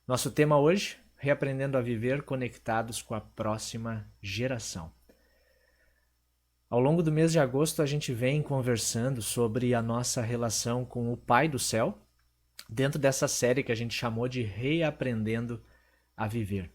Nosso tema hoje, reaprendendo a viver conectados com a próxima geração. Ao longo do mês de agosto, a gente vem conversando sobre a nossa relação com o Pai do Céu, dentro dessa série que a gente chamou de Reaprendendo a Viver.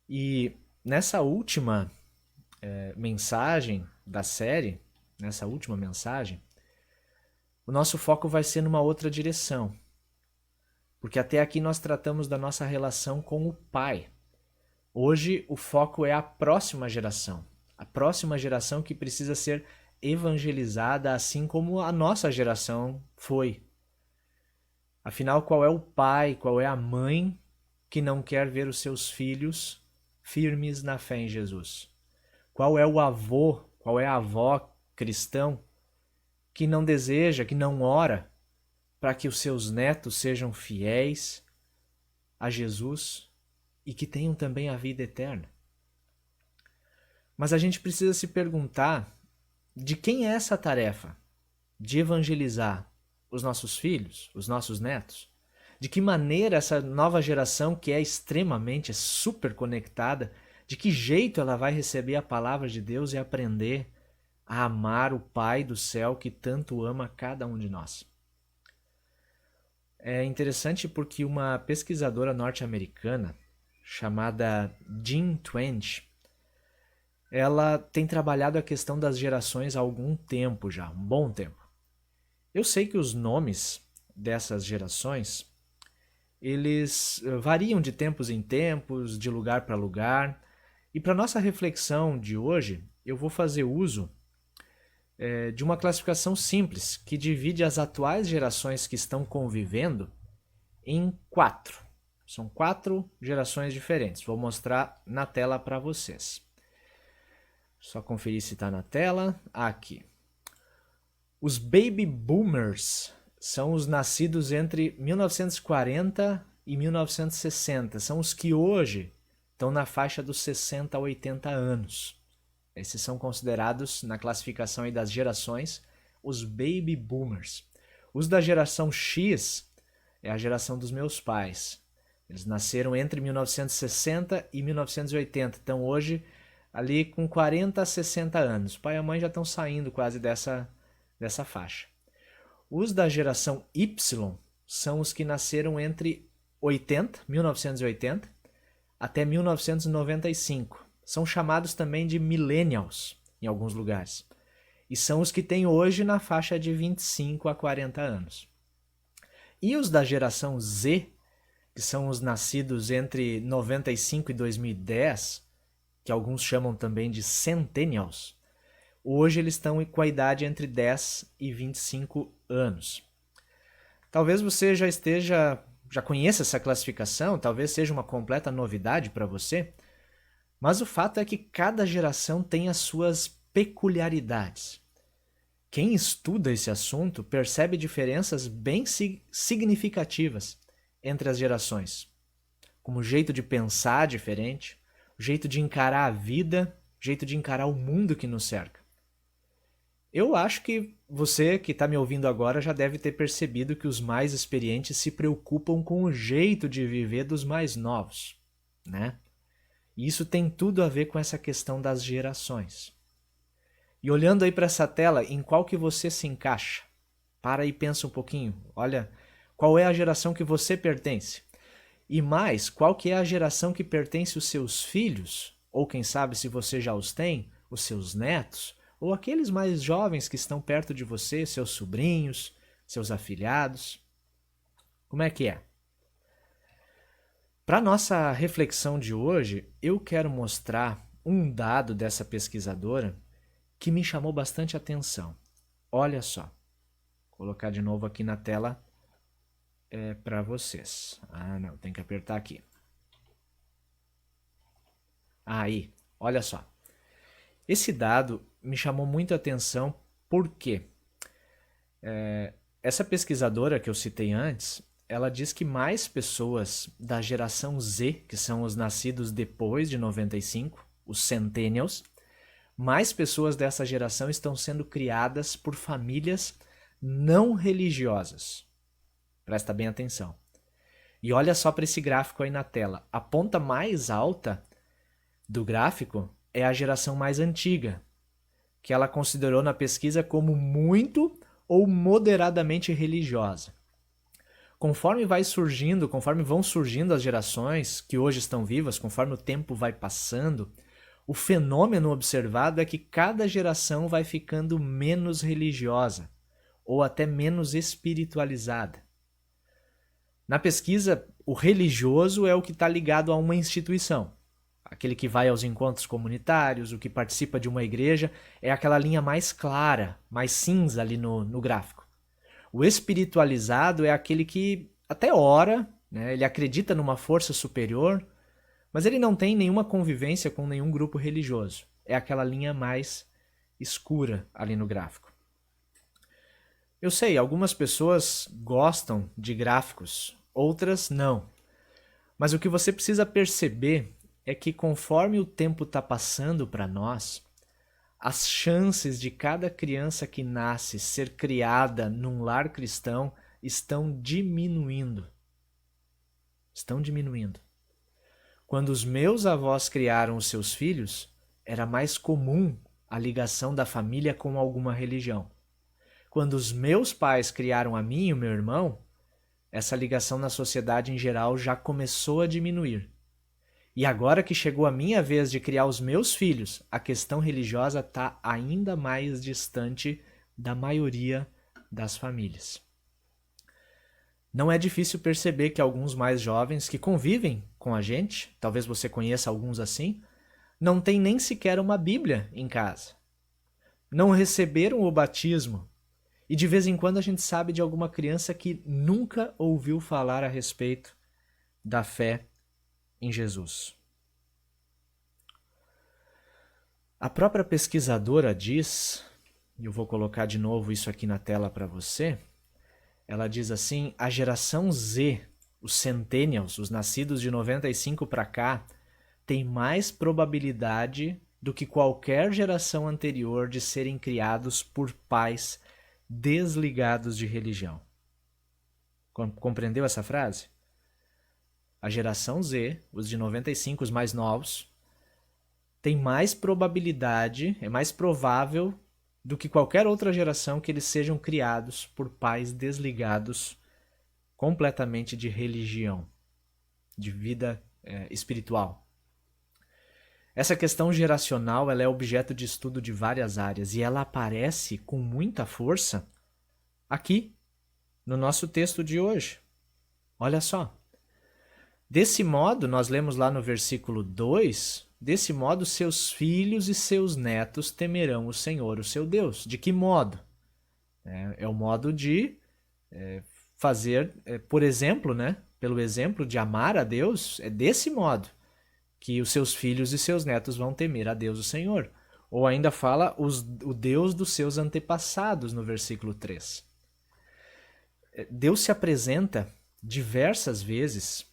E nessa última mensagem da série, nessa última mensagem, o nosso foco vai ser numa outra direção. Porque até aqui nós tratamos da nossa relação com o Pai. Hoje o foco é a próxima geração. A próxima geração que precisa ser evangelizada assim como a nossa geração foi. Afinal, qual é o pai, qual é a mãe que não quer ver os seus filhos firmes na fé em Jesus? Qual é o avô, qual é a avó cristão que não deseja, que não ora para que os seus netos sejam fiéis a Jesus e que tenham também a vida eterna? Mas a gente precisa se perguntar de quem é essa tarefa de evangelizar os nossos filhos, os nossos netos? De que maneira essa nova geração que é extremamente, super conectada, de que jeito ela vai receber a palavra de Deus e aprender a amar o Pai do céu que tanto ama cada um de nós? É interessante porque uma pesquisadora norte-americana chamada Jean Twenge, ela tem trabalhado a questão das gerações há algum tempo já, um bom tempo. Eu sei que os nomes dessas gerações, eles variam de tempos em tempos, de lugar para lugar, e para nossa reflexão de hoje, eu vou fazer uso de uma classificação simples que divide as atuais gerações que estão convivendo em 4. São 4 gerações diferentes. Vou mostrar na tela para vocês. Só conferir se está na tela. Aqui. Os Baby Boomers são os nascidos entre 1940 e 1960. São os que hoje estão na faixa dos 60 a 80 anos. Esses são considerados, na classificação aí das gerações, os Baby Boomers. Os da geração X é a geração dos meus pais. Eles nasceram entre 1960 e 1980. Então hoje, ali com 40 a 60 anos. O pai e a mãe já estão saindo quase dessa faixa. Os da geração Y são os que nasceram entre 1980, até 1995. São chamados também de millennials em alguns lugares. E são os que têm hoje na faixa de 25 a 40 anos. E os da geração Z, que são os nascidos entre 95 e 2010, que alguns chamam também de centennials, hoje eles estão com a idade entre 10 e 25 anos. Talvez você já conheça essa classificação, talvez seja uma completa novidade para você, mas o fato é que cada geração tem as suas peculiaridades. Quem estuda esse assunto percebe diferenças bem significativas entre as gerações, como o jeito de pensar diferente, o jeito de encarar a vida, o jeito de encarar o mundo que nos cerca. Eu acho que você que está me ouvindo agora já deve ter percebido que os mais experientes se preocupam com o jeito de viver dos mais novos, né? E isso tem tudo a ver com essa questão das gerações. E olhando aí para essa tela, em qual que você se encaixa? Para e pensa um pouquinho. Olha, qual é a geração que você pertence? E mais, qual que é a geração que pertence os seus filhos? Ou quem sabe se você já os tem, os seus netos? Ou aqueles mais jovens que estão perto de você, seus sobrinhos, seus afilhados? Como é que é? Para nossa reflexão de hoje, eu quero mostrar um dado dessa pesquisadora que me chamou bastante atenção. Olha só, vou colocar de novo aqui na tela para vocês. Ah, não, tem que apertar aqui. Aí, olha só. Esse dado me chamou muito a atenção porque essa pesquisadora que eu citei antes, ela diz que mais pessoas da geração Z, que são os nascidos depois de 95, os centennials, mais pessoas dessa geração estão sendo criadas por famílias não religiosas. Presta bem atenção. E olha só para esse gráfico aí na tela. A ponta mais alta do gráfico é a geração mais antiga, que ela considerou na pesquisa como muito ou moderadamente religiosa. Conforme vão surgindo as gerações que hoje estão vivas, conforme o tempo vai passando, o fenômeno observado é que cada geração vai ficando menos religiosa ou até menos espiritualizada. Na pesquisa, o religioso é o que está ligado a uma instituição. Aquele que vai aos encontros comunitários, o que participa de uma igreja, é aquela linha mais clara, mais cinza ali no gráfico. O espiritualizado é aquele que até ora, né? Ele acredita numa força superior, mas ele não tem nenhuma convivência com nenhum grupo religioso. É aquela linha mais escura ali no gráfico. Eu sei, algumas pessoas gostam de gráficos, outras não. Mas o que você precisa perceber é que conforme o tempo está passando para nós, as chances de cada criança que nasce ser criada num lar cristão estão diminuindo. Estão diminuindo. Quando os meus avós criaram os seus filhos, era mais comum a ligação da família com alguma religião. Quando os meus pais criaram a mim e o meu irmão, essa ligação na sociedade em geral já começou a diminuir. E agora que chegou a minha vez de criar os meus filhos, a questão religiosa está ainda mais distante da maioria das famílias. Não é difícil perceber que alguns mais jovens que convivem com a gente, talvez você conheça alguns assim, não têm nem sequer uma Bíblia em casa. Não receberam o batismo. E de vez em quando a gente sabe de alguma criança que nunca ouviu falar a respeito da fé em Jesus. A própria pesquisadora diz, e eu vou colocar de novo isso aqui na tela para você, ela diz assim, a geração Z, os centennials, os nascidos de 95 para cá, tem mais probabilidade do que qualquer geração anterior de serem criados por pais desligados de religião. Compreendeu essa frase? A geração Z, os de 95, os mais novos, tem mais probabilidade, é mais provável do que qualquer outra geração que eles sejam criados por pais desligados completamente de religião, de vida espiritual. Essa questão geracional ela é objeto de estudo de várias áreas e ela aparece com muita força aqui, no nosso texto de hoje. Olha só. Desse modo, nós lemos lá no versículo 2, desse modo seus filhos e seus netos temerão o Senhor, o seu Deus. De que modo? É o modo de fazer, por exemplo, né? Pelo exemplo de amar a Deus, é desse modo que os seus filhos e seus netos vão temer a Deus, o Senhor. Ou ainda fala o Deus dos seus antepassados no versículo 3. Deus se apresenta diversas vezes,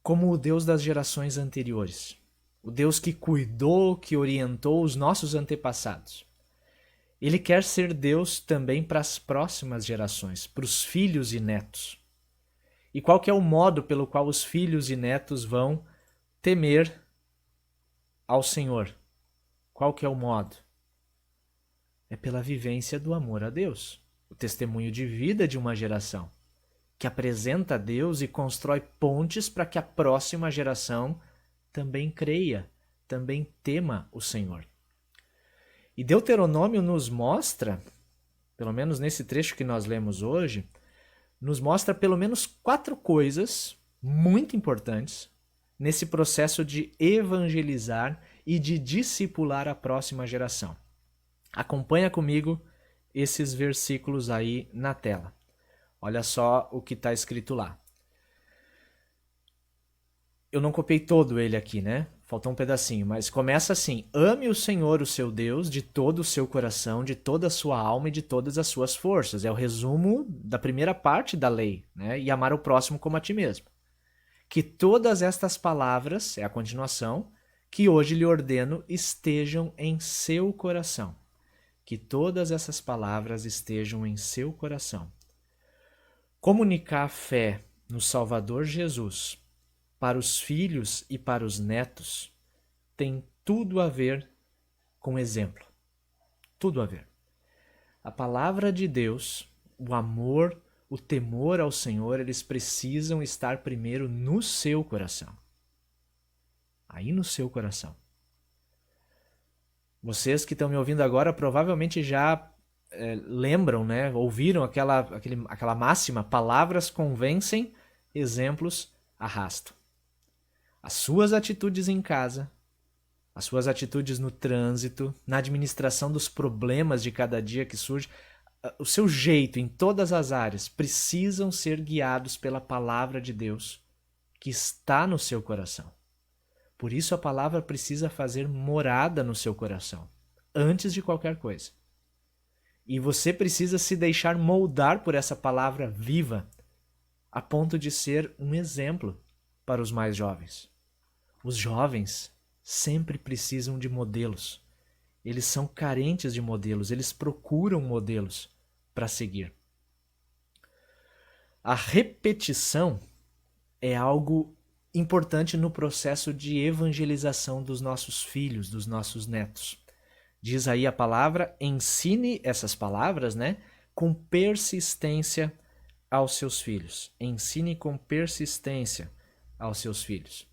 como o Deus das gerações anteriores. O Deus que cuidou, que orientou os nossos antepassados. Ele quer ser Deus também para as próximas gerações, para os filhos e netos. E qual que é o modo pelo qual os filhos e netos vão temer ao Senhor? Qual que é o modo? É pela vivência do amor a Deus, o testemunho de vida de uma geração, que apresenta a Deus e constrói pontes para que a próxima geração também creia, também tema o Senhor. E Deuteronômio nos mostra, pelo menos nesse trecho que nós lemos hoje, nos mostra pelo menos 4 coisas muito importantes nesse processo de evangelizar e de discipular a próxima geração. Acompanha comigo esses versículos aí na tela. Olha só o que está escrito lá. Eu não copiei todo ele aqui, né? Faltou um pedacinho, mas começa assim. Ame o Senhor, o seu Deus, de todo o seu coração, de toda a sua alma e de todas as suas forças. É o resumo da primeira parte da lei, né? E amar o próximo como a ti mesmo. Que todas estas palavras, é a continuação, que hoje lhe ordeno, estejam em seu coração. Que todas essas palavras estejam em seu coração. Comunicar a fé no Salvador Jesus para os filhos e para os netos tem tudo a ver com exemplo. Tudo a ver. A palavra de Deus, o amor, o temor ao Senhor, eles precisam estar primeiro no seu coração. Aí no seu coração. Vocês que estão me ouvindo agora provavelmente já lembram, né? Ouviram aquela máxima: palavras convencem, exemplos arrastam. As suas atitudes em casa, as suas atitudes no trânsito, na administração dos problemas de cada dia que surge, o seu jeito em todas as áreas precisam ser guiados pela palavra de Deus que está no seu coração. Por isso a palavra precisa fazer morada no seu coração, antes de qualquer coisa. E você precisa se deixar moldar por essa palavra viva, a ponto de ser um exemplo para os mais jovens. Os jovens sempre precisam de modelos. Eles são carentes de modelos, eles procuram modelos para seguir. A repetição é algo importante no processo de evangelização dos nossos filhos, dos nossos netos. Diz aí a palavra: ensine essas palavras, né, com persistência aos seus filhos. Ensine com persistência aos seus filhos.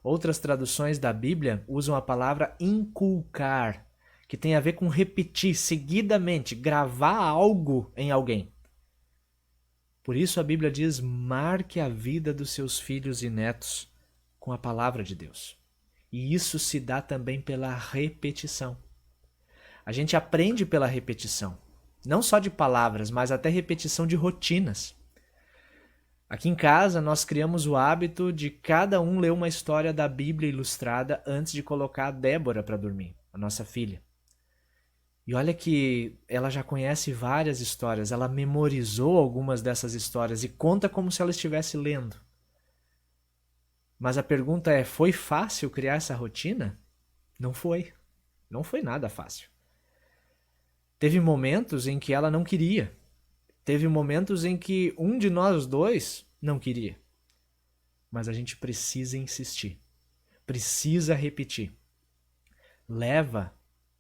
Outras traduções da Bíblia usam a palavra inculcar, que tem a ver com repetir seguidamente, gravar algo em alguém. Por isso a Bíblia diz: marque a vida dos seus filhos e netos com a palavra de Deus. E isso se dá também pela repetição. A gente aprende pela repetição, não só de palavras, mas até repetição de rotinas. Aqui em casa nós criamos o hábito de cada um ler uma história da Bíblia ilustrada antes de colocar a Débora para dormir, a nossa filha. E olha que ela já conhece várias histórias, ela memorizou algumas dessas histórias e conta como se ela estivesse lendo. Mas a pergunta é: foi fácil criar essa rotina? Não foi. Não foi nada fácil. Teve momentos em que ela não queria. Teve momentos em que um de nós dois não queria. Mas a gente precisa insistir. Precisa repetir. Leva,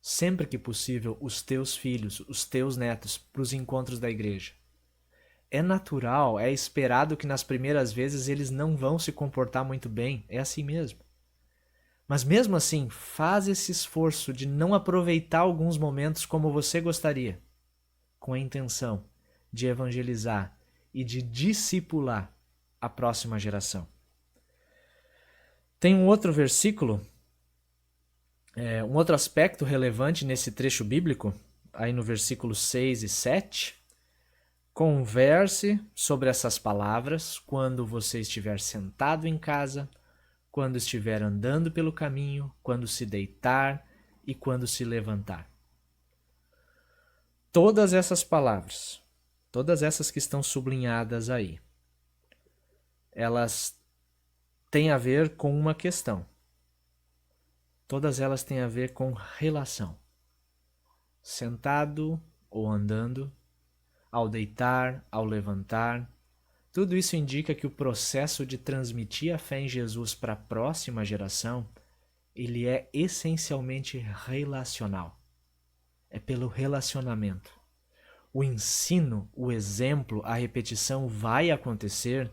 sempre que possível, os teus filhos, os teus netos, para os encontros da igreja. É natural, é esperado que nas primeiras vezes eles não vão se comportar muito bem. É assim mesmo. Mas mesmo assim, faz esse esforço de não aproveitar alguns momentos como você gostaria, com a intenção de evangelizar e de discipular a próxima geração. Tem um outro versículo, um outro aspecto relevante nesse trecho bíblico, aí no versículo 6 e 7. Converse sobre essas palavras quando você estiver sentado em casa, quando estiver andando pelo caminho, quando se deitar e quando se levantar. Todas essas palavras, todas essas que estão sublinhadas aí, elas têm a ver com uma questão. Todas elas têm a ver com relação. Sentado ou andando, ao deitar, ao levantar, tudo isso indica que o processo de transmitir a fé em Jesus para a próxima geração, ele é essencialmente relacional. É pelo relacionamento. O ensino, o exemplo, a repetição vai acontecer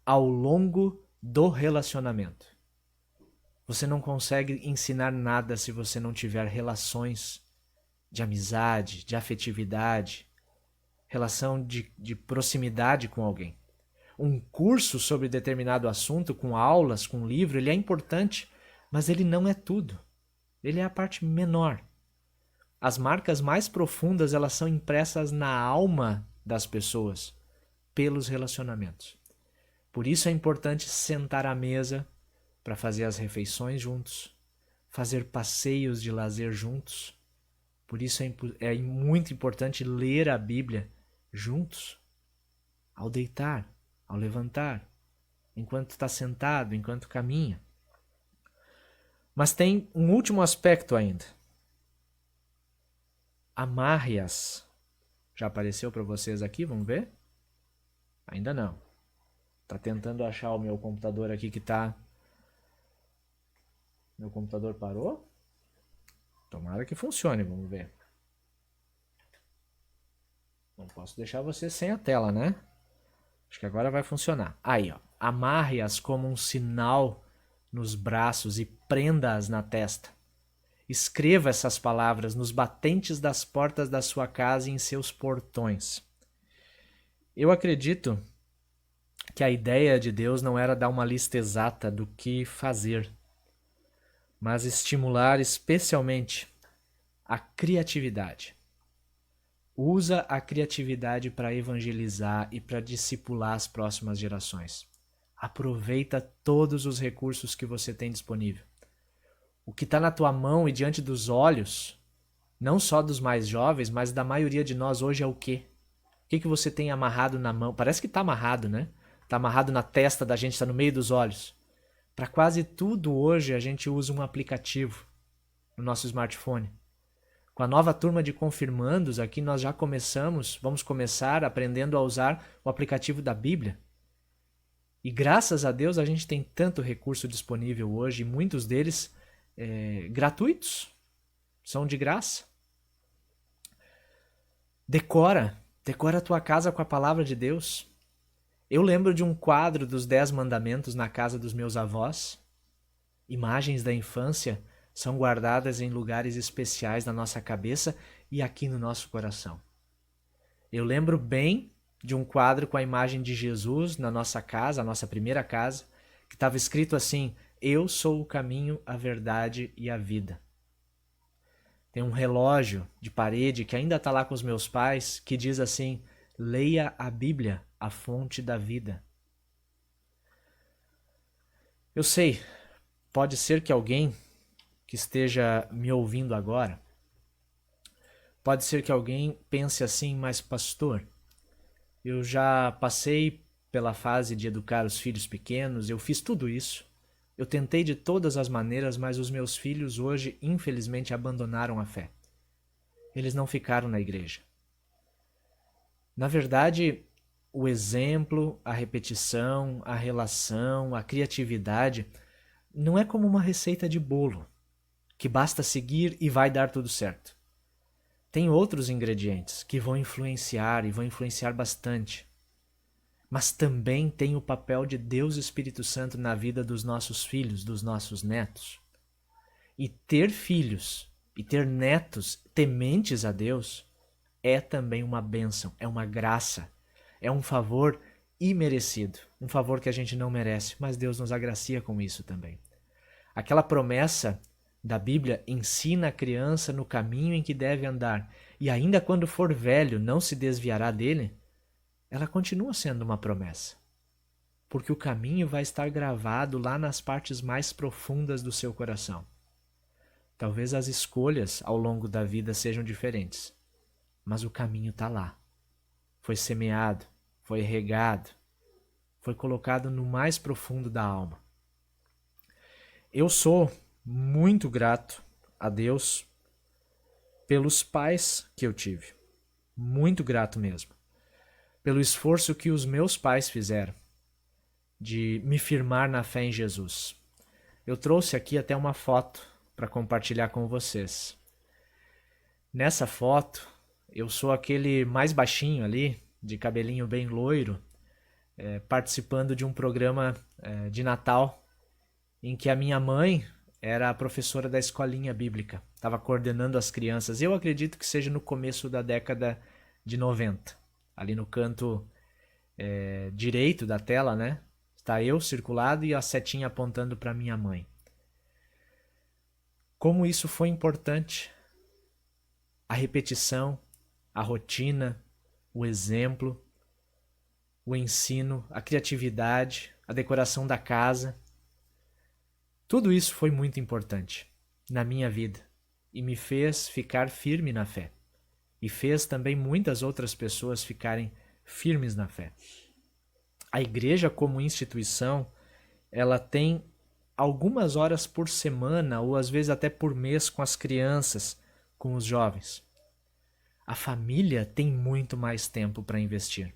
ao longo do relacionamento. Você não consegue ensinar nada se você não tiver relações de amizade, de afetividade, relação de proximidade com alguém. Um curso sobre determinado assunto, com aulas, com livro, ele é importante, mas ele não é tudo. Ele é a parte menor. As marcas mais profundas, elas são impressas na alma das pessoas, pelos relacionamentos. Por isso é importante sentar à mesa para fazer as refeições juntos, fazer passeios de lazer juntos. Por isso é muito importante ler a Bíblia juntos, ao deitar, ao levantar, enquanto está sentado, enquanto caminha. Mas tem um último aspecto ainda. Amarre-as. Já apareceu para vocês aqui? Vamos ver? Ainda não. Tá tentando achar o meu computador aqui que tá... Meu computador parou? Tomara que funcione, vamos ver. Não posso deixar você sem a tela, né? Acho que agora vai funcionar. Aí, ó. Amarre-as como um sinal nos braços e prenda-as na testa. Escreva essas palavras nos batentes das portas da sua casa e em seus portões. Eu acredito que a ideia de Deus não era dar uma lista exata do que fazer, mas estimular especialmente a criatividade. Usa a criatividade para evangelizar e para discipular as próximas gerações. Aproveita todos os recursos que você tem disponível. O que está na tua mão e diante dos olhos, não só dos mais jovens, mas da maioria de nós hoje é o quê? O que você tem amarrado na mão? Parece que está amarrado, né? Está amarrado na testa da gente, está no meio dos olhos. Para quase tudo hoje a gente usa um aplicativo no nosso smartphone. Com a nova turma de confirmandos aqui nós já vamos começar aprendendo a usar o aplicativo da Bíblia. E graças a Deus a gente tem tanto recurso disponível hoje, e muitos deles gratuitos, são de graça. Decora a tua casa com a palavra de Deus. Eu lembro de um quadro dos 10 mandamentos na casa dos meus avós. Imagens da infância são guardadas em lugares especiais da nossa cabeça e aqui no nosso coração. Eu lembro bem de um quadro com a imagem de Jesus na nossa casa, a nossa primeira casa, que estava escrito assim: eu sou o caminho, a verdade e a vida. Tem um relógio de parede que ainda está lá com os meus pais, que diz assim: leia a Bíblia, a fonte da vida. Eu sei, pode ser que alguém que esteja me ouvindo agora, pode ser que alguém pense assim: mas pastor, eu já passei pela fase de educar os filhos pequenos, eu fiz tudo isso. Eu tentei de todas as maneiras, mas os meus filhos hoje, infelizmente, abandonaram a fé. Eles não ficaram na igreja. Na verdade, o exemplo, a repetição, a relação, a criatividade não é como uma receita de bolo, que basta seguir e vai dar tudo certo. Tem outros ingredientes que vão influenciar e vão influenciar bastante. Mas também tem o papel de Deus Espírito Santo na vida dos nossos filhos, dos nossos netos. E ter filhos e ter netos tementes a Deus é também uma bênção, é uma graça, é um favor imerecido, um favor que a gente não merece, mas Deus nos agracia com isso também. Aquela promessa da Bíblia: ensina a criança no caminho em que deve andar, e ainda quando for velho não se desviará dele, ela continua sendo uma promessa, porque o caminho vai estar gravado lá nas partes mais profundas do seu coração. Talvez as escolhas ao longo da vida sejam diferentes, mas o caminho está lá. Foi semeado, foi regado, foi colocado no mais profundo da alma. Eu sou muito grato a Deus pelos pais que eu tive. Muito grato mesmo. Pelo esforço que os meus pais fizeram de me firmar na fé em Jesus. Eu trouxe aqui até uma foto para compartilhar com vocês. Nessa foto, eu sou aquele mais baixinho ali, de cabelinho bem loiro, participando de um programa de Natal, em que a minha mãe era a professora da escolinha bíblica, estava coordenando as crianças. Eu acredito que seja no começo da década de 90. Ali no canto direito da tela, né? Está eu circulado e a setinha apontando para minha mãe. Como isso foi importante. A repetição, a rotina, o exemplo, o ensino, a criatividade, a decoração da casa. Tudo isso foi muito importante na minha vida e me fez ficar firme na fé. E fez também muitas outras pessoas ficarem firmes na fé. A igreja como instituição, ela tem algumas horas por semana ou às vezes até por mês com as crianças, com os jovens. A família tem muito mais tempo para investir.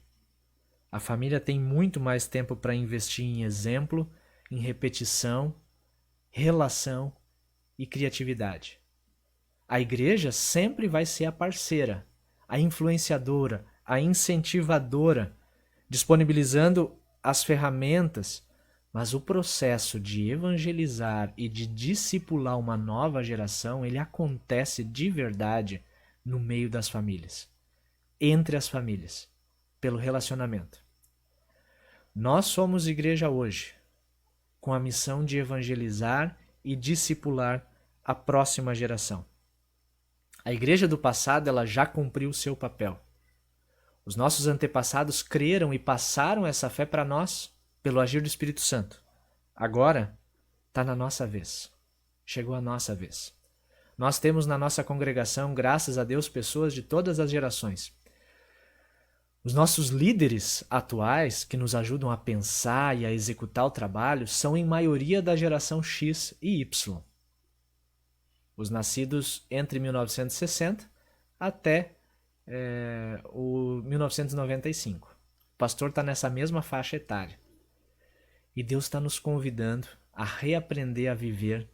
A família tem muito mais tempo para investir em exemplo, em repetição, relação e criatividade. A igreja sempre vai ser a parceira, a influenciadora, a incentivadora, disponibilizando as ferramentas, mas o processo de evangelizar e de discipular uma nova geração, ele acontece de verdade no meio das famílias, entre as famílias, pelo relacionamento. Nós somos igreja hoje, com a missão de evangelizar e discipular a próxima geração. A igreja do passado, ela já cumpriu o seu papel. Os nossos antepassados creram e passaram essa fé para nós pelo agir do Espírito Santo. Agora está na nossa vez. Chegou a nossa vez. Nós temos na nossa congregação, graças a Deus, pessoas de todas as gerações. Os nossos líderes atuais, que nos ajudam a pensar e a executar o trabalho, são em maioria da geração X e Y. Os nascidos entre 1960 até o 1995. O pastor está nessa mesma faixa etária. E Deus está nos convidando a reaprender a viver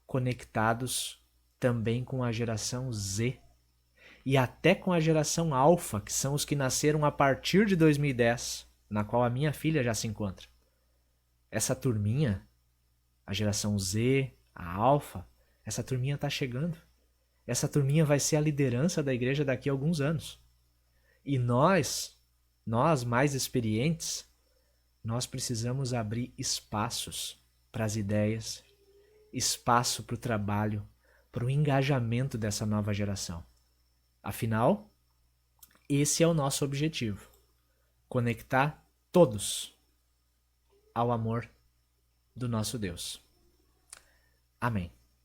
conectados também com a geração Z e até com a geração Alfa, que são os que nasceram a partir de 2010, na qual a minha filha já se encontra. Essa turminha, a geração Z, a Alfa, essa turminha está chegando. Essa turminha vai ser a liderança da igreja daqui a alguns anos. E nós mais experientes, nós precisamos abrir espaços para as ideias, espaço para o trabalho, para o engajamento dessa nova geração. Afinal, esse é o nosso objetivo: conectar todos ao amor do nosso Deus. Amém.